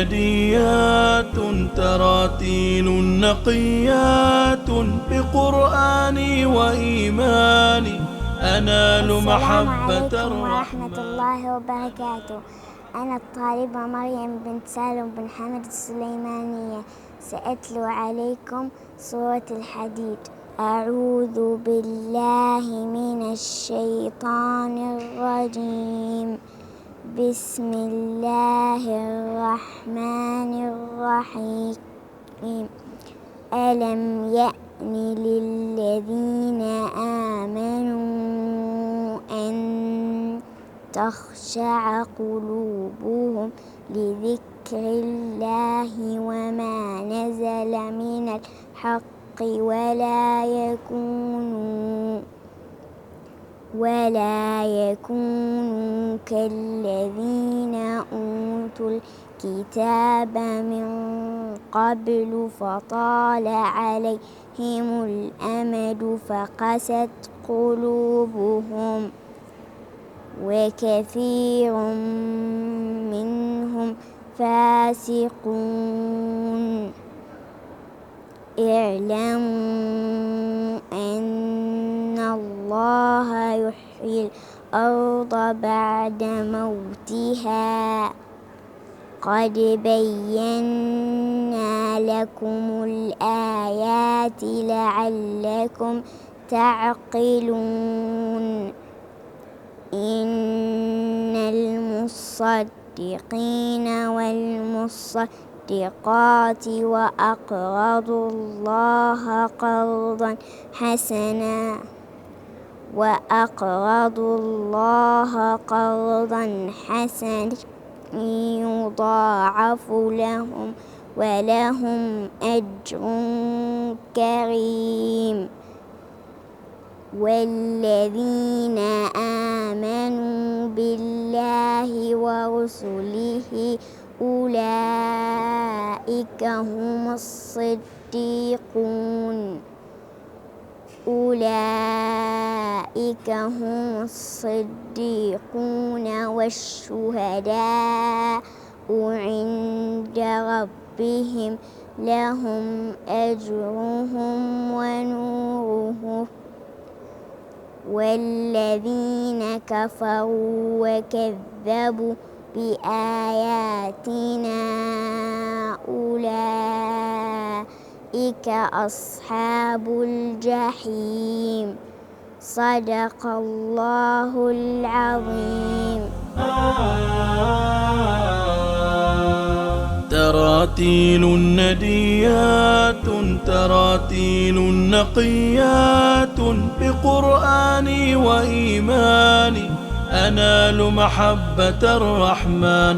نديات تراتيل نقيات بقرآني وإيماني أنال محبة السلام عليكم ورحمة الله وبركاته. أنا الطالبة مريم بنت سالم بن حمد السليمانية، سأتلو عليكم سورة الحديد. أعوذ بالله من الشيطان الرجيم. بسم الله الرحمن الرحيم. ألم يأن للذين آمنوا أن تخشع قلوبهم لذكر الله وما نزل من الحق ولا يكونوا كالذين أوتوا الكتاب من قبل فطال عليهم الأمد فقست قلوبهم وكثير منهم فاسقون. اعلموا أن الله يحيي الأرض بعد موتها. قد بينا لكم الآيات لعلكم تعقلون. إن المصدقين والمصدقات وأقرضوا الله قرضا حسنا يضاعف لهم ولهم أجر كريم. والذين آمنوا بالله ورسله أولئك هم الصديقون والشهداء عند ربهم لهم أجرهم ونورهم. والذين كفروا وكذبوا بآياتنا أولئك أصحاب الجحيم. صدق الله العظيم. تراتيل نديات تراتيل نقيات بقرآني وإيماني أنال محبة الرحمن